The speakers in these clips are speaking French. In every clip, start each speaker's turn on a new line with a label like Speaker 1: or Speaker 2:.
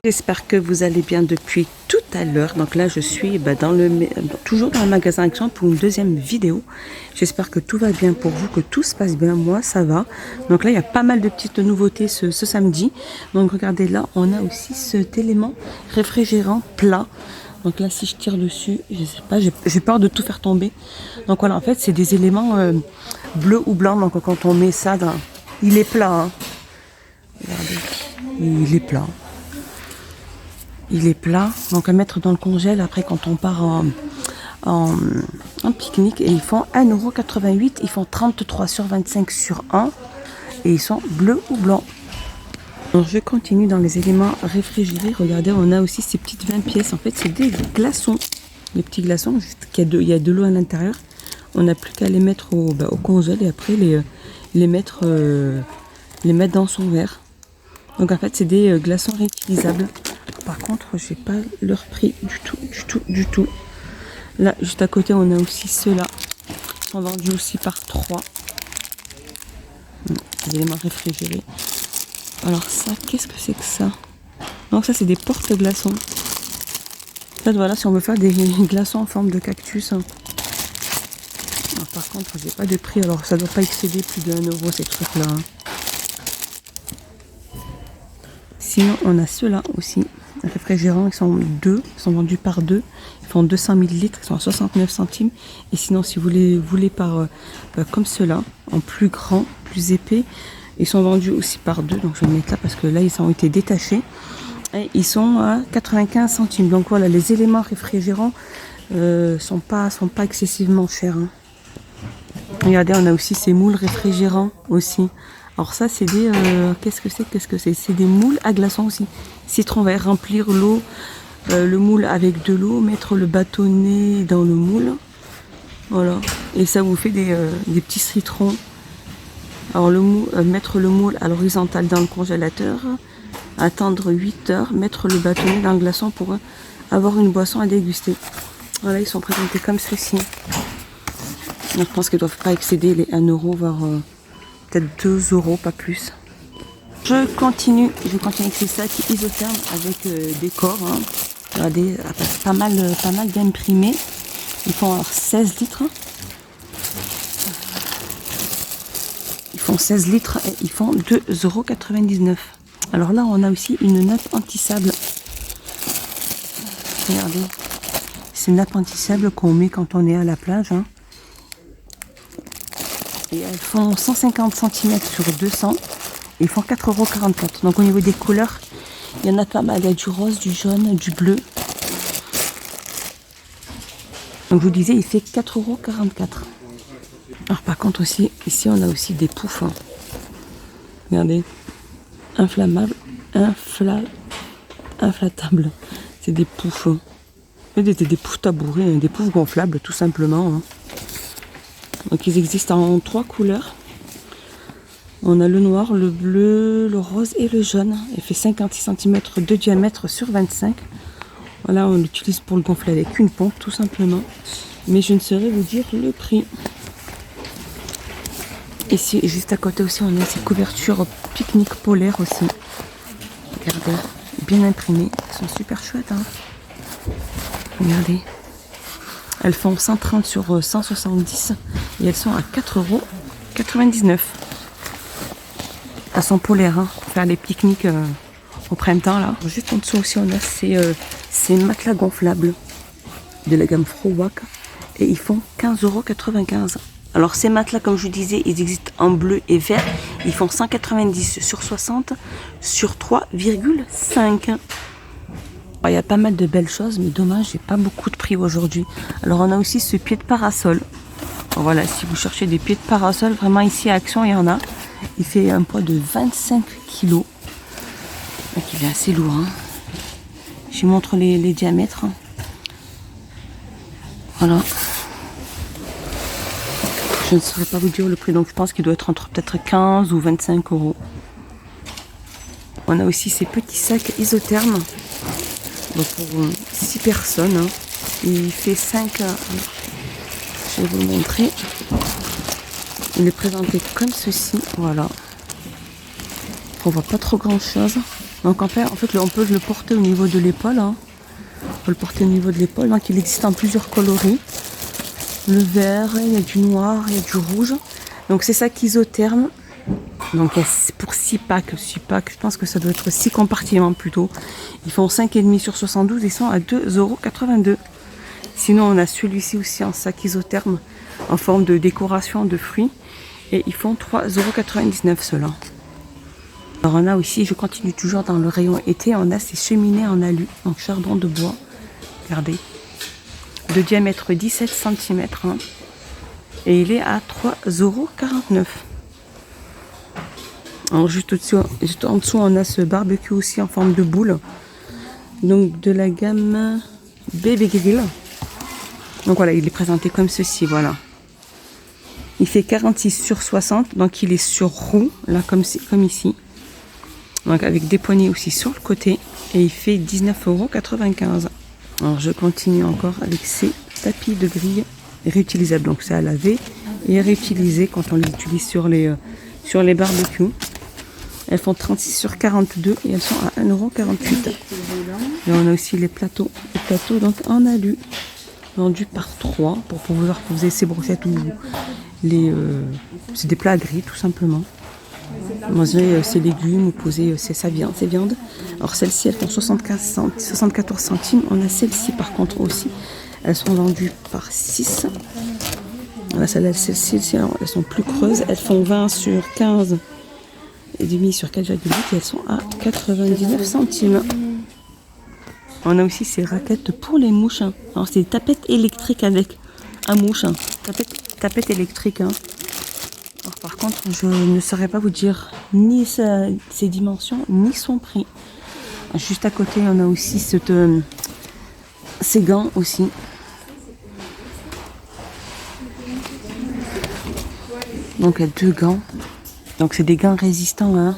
Speaker 1: J'espère que vous allez bien depuis tout à l'heure. Donc là, je suis toujours dans le magasin Action pour une deuxième vidéo. J'espère que tout va bien pour vous, que tout se passe bien. Moi, ça va. Donc là, il y a pas mal de petites nouveautés ce samedi. Donc regardez, là, on a aussi cet élément réfrigérant plat. Donc là, si je tire dessus, je sais pas, j'ai peur de tout faire tomber. Donc voilà, en fait, c'est des éléments bleus ou blancs. Donc quand on met ça dans... Il est plat, hein. Regardez, il est plat. Il est plat, donc à mettre dans le congèle après quand on part en pique-nique. Et ils font 1,88 €, ils font 33 sur 25 sur 1. Et ils sont bleus ou blancs. Donc je continue dans les éléments réfrigérés. Regardez, on a aussi ces petites 20 pièces. En fait, c'est des glaçons. Les petits glaçons, il y a de l'eau à l'intérieur. On n'a plus qu'à les mettre au congèle et après les mettre dans son verre. Donc en fait, c'est des glaçons réutilisables. Par contre, j'ai pas leur prix du tout. Là, juste à côté, on a aussi ceux-là. Ils sont vendus aussi par 3. Des éléments réfrigérés. Alors ça, qu'est-ce que c'est que ça? Donc ça, c'est des porte-glaçons. Ça, voilà, si on veut faire des glaçons en forme de cactus. Alors, par contre, j'ai pas de prix. Alors, ça doit pas excéder plus de 1 € ces trucs-là. Sinon, on a ceux-là aussi. Réfrigérants, ils sont vendus par 2. Ils font 200 ml, ils sont à 69 centimes. Et sinon, si vous les voulez comme ceux-là, en plus grand, plus épais, ils sont vendus aussi par 2. Donc je vais le mettre là parce que là, ils ont été détachés. Et ils sont à 95 centimes. Donc voilà, les éléments réfrigérants sont pas excessivement chers. Hein. Regardez, on a aussi ces moules réfrigérants aussi. Alors ça, c'est des... qu'est-ce que c'est? C'est des moules à glaçons aussi. Citron vert, remplir l'eau, le moule avec de l'eau, mettre le bâtonnet dans le moule. Voilà. Et ça vous fait des petits citrons. Alors mettre le moule à l'horizontale dans le congélateur, attendre 8 heures, mettre le bâtonnet dans le glaçon pour avoir une boisson à déguster. Voilà, ils sont présentés comme ceci. Donc, je pense qu'ils ne doivent pas excéder les 1 €, voire peut-être 2 €, pas plus. Je continue avec ces sacs isothermes avec des corps. Hein. Regardez, pas mal d'imprimés. Ils font alors 16 litres. Ils font 16 litres et ils font 2,99 €. Alors là, on a aussi une nappe anti-sable. Regardez. C'est une nappe anti-sable qu'on met quand on est à la plage. Hein. Et elles font 150 cm sur 200. Ils font 4,44 €. Donc au niveau des couleurs, il y en a pas mal. Il y a du rose, du jaune, du bleu. Donc je vous disais, il fait 4,44 €. Alors par contre aussi, ici on a aussi des poufs. Hein. Regardez. Inflammables. Inflatables. C'est des poufs. Des poufs tabourés, des poufs gonflables tout simplement. Hein. Donc ils existent en 3 couleurs. On a le noir, le bleu, le rose et le jaune. Il fait 56 cm de diamètre sur 25. Voilà, on l'utilise pour le gonfler avec une pompe tout simplement. Mais je ne saurais vous dire le prix. Ici, juste à côté aussi, on a ces couvertures pique-nique polaires aussi. Regardez, bien imprimées. Elles sont super chouettes. Hein. Regardez. Elles font 130 sur 170 et elles sont à 4,99 €. Elles sont polaires, hein, pour faire les pique-niques au printemps là. Juste en dessous aussi on a ces matelas gonflables de la gamme Frowak et ils font 15,95 €. Alors ces matelas, comme je vous disais, ils existent en bleu et vert. Ils font 190 sur 60 sur 3,5. Il y a pas mal de belles choses, mais dommage, j'ai pas beaucoup de prix aujourd'hui. Alors on a aussi ce pied de parasol. Voilà, si vous cherchez des pieds de parasol, vraiment ici à Action, il y en a. Il fait un poids de 25 kg. Donc il est assez lourd. Hein. Je vous montre les diamètres. Voilà. Je ne saurais pas vous dire le prix, donc je pense qu'il doit être entre peut-être 15 ou 25 €. On a aussi ces petits sacs isothermes. Donc pour 6 personnes. Hein. Il fait 5. Je vais vous le montrer. Il est présenté comme ceci. Voilà. On voit pas trop grand chose. Donc en fait, on peut le porter au niveau de l'épaule. Hein. On peut le porter au niveau de l'épaule. Donc il existe en plusieurs coloris. Le vert, il y a du noir, il y a du rouge. Donc c'est sac isotherme. Donc pour 6 packs, je pense que ça doit être 6 compartiments plutôt. Ils font 5,5 sur 72, ils sont à 2,82 €. Sinon on a celui-ci aussi en sac isotherme en forme de décoration de fruits. Et ils font 3,99 € ceux-là. Alors on a aussi, je continue toujours dans le rayon été, on a ces cheminées en alu, donc charbon de bois. Regardez. De diamètre 17 cm. Hein, et il est à 3,49 €. Alors juste en dessous, on a ce barbecue aussi en forme de boule. Donc de la gamme Baby Grill. Donc voilà, il est présenté comme ceci, voilà. Il fait 46 sur 60, donc il est sur roue, là comme ici. Donc avec des poignées aussi sur le côté. Et il fait 19,95 €. Alors je continue encore avec ces tapis de grille réutilisables. Donc c'est à laver et à réutiliser quand on les utilise sur les barbecues. Elles font 36 sur 42 et elles sont à 1,48 €. Et on a aussi les plateaux donc en alu, vendus par 3 pour pouvoir poser ces brochettes ou c'est des plats gris tout simplement. Manger ses légumes ou poser sa viande. Alors celles-ci elles font 74 centimes. On a celles-ci par contre aussi. Elles sont vendues par 6. Voilà, celles-ci elles sont plus creuses. Elles font 20 sur 15 et demi sur 4,8 et elles sont à 99 centimes. On a aussi ces raquettes pour les mouches. Alors c'est des tapettes électriques avec un mouche. Tapette électrique. Hein. Alors, par contre, je ne saurais pas vous dire ni ses dimensions, ni son prix. Juste à côté, on a aussi ces gants aussi. Donc, il y a 2 gants. Donc, c'est des gants résistants hein,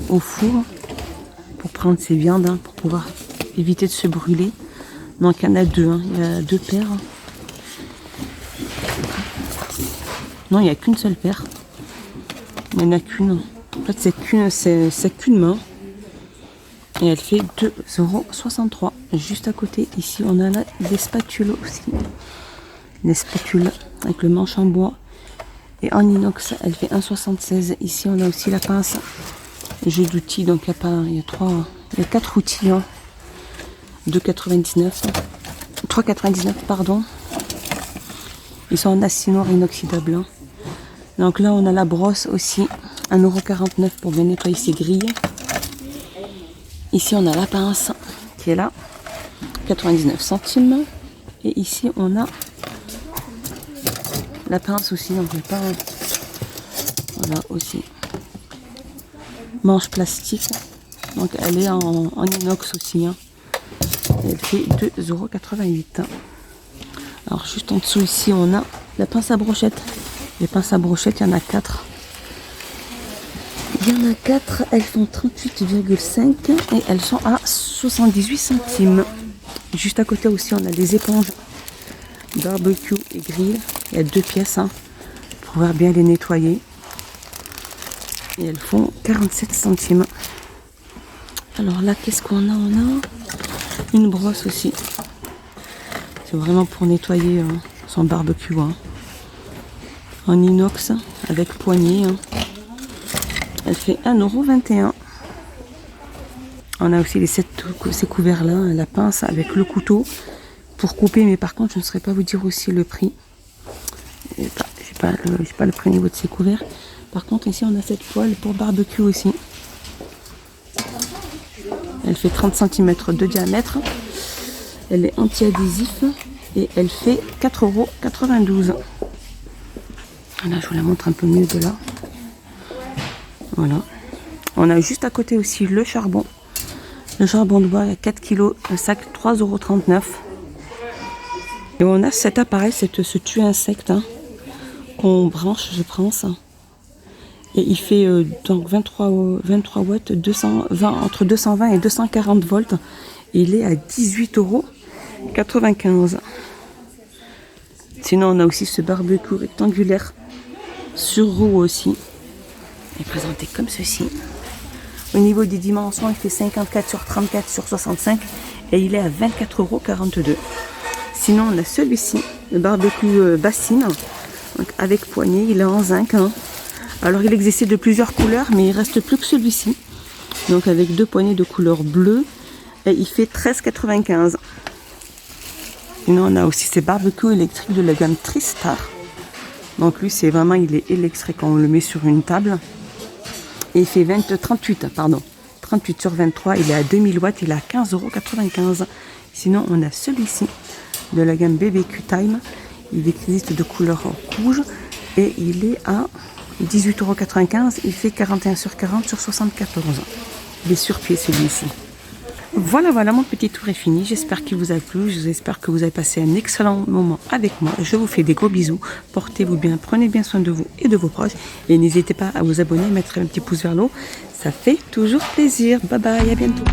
Speaker 1: au four pour prendre ses viandes, hein, pour pouvoir éviter de se brûler. Donc, il y en a 2. Hein. Il y a 2 paires. Non, il n'y a qu'une seule paire. Il n'y en a qu'une. En fait, c'est qu'une main. Et elle fait 2,63 €. Juste à côté, ici, on a là des spatules aussi. Des spatules avec le manche en bois. Et en inox, elle fait 1,76 €. Ici, on a aussi la pince. Jeu d'outils. Donc, il y a 4 outils. Hein. 2,99 €. 3,99 €, pardon. Ils sont en acier noir inoxydable. Hein. Donc là, on a la brosse aussi, 1,49 € pour bien nettoyer ses grilles. Ici, on a la pince qui est là, 99 centimes. Et ici, on a la pince aussi, donc la pince, voilà aussi. Manche plastique, donc elle est en inox aussi. Hein. Elle fait 2,88 €. Alors juste en dessous ici, on a la pince à brochette. Les pinces à brochette, il y en a 4. Il y en a 4, elles font 38,5 € et elles sont à 78 centimes. Juste à côté aussi, on a des éponges barbecue et grill. Il y a 2 pièces hein, pour pouvoir bien les nettoyer. Et elles font 47 centimes. Alors là, qu'est-ce qu'on a? On a une brosse aussi. C'est vraiment pour nettoyer son barbecue. Hein. En inox avec poignée. Hein. Elle fait 1,21 €. On a aussi ces couverts là, la pince avec le couteau pour couper, mais par contre je ne saurais pas vous dire aussi le prix. J'ai pas le prix au niveau de ces couverts. Par contre ici on a cette poêle pour barbecue aussi. Elle fait 30 cm de diamètre. Elle est anti-adhésif et elle fait 4,92 €. Voilà, je vous la montre un peu mieux de là. Voilà. On a juste à côté aussi le charbon. Le charbon de bois à 4 kg, un sac 3,39 €. Et on a cet appareil, ce tue-insecte hein, qu'on branche, je pense. Et il fait donc 23 watts, entre 220 et 240 volts. Et il est à 18,95 €. Sinon, on a aussi ce barbecue rectangulaire sur roue aussi. Il est présenté comme ceci. Au niveau des dimensions, il fait 54 sur 34 sur 65 et il est à 24,42 €. Sinon, on a celui-ci, le barbecue bassine, donc avec poignée, il est en zinc. Hein. Alors, il existait de plusieurs couleurs, mais il reste plus que celui-ci. Donc, avec 2 poignées de couleur bleue, et il fait 13,95 €. Sinon, on a aussi ces barbecues électriques de la gamme Tristar. Donc, lui, c'est vraiment, il est électrique quand on le met sur une table. Et il fait 38 sur 23, il est à 2000 watts, il est à 15,95 €. Sinon, on a celui-ci de la gamme BBQ Time. Il existe de couleur rouge et il est à 18,95 €. Il fait 41 sur 40 sur 74. Il est sur pied celui-ci. Voilà, mon petit tour est fini. J'espère qu'il vous a plu. J'espère que vous avez passé un excellent moment avec moi. Je vous fais des gros bisous. Portez-vous bien, prenez bien soin de vous et de vos proches. Et n'hésitez pas à vous abonner, mettre un petit pouce vers le haut. Ça fait toujours plaisir. Bye bye, à bientôt.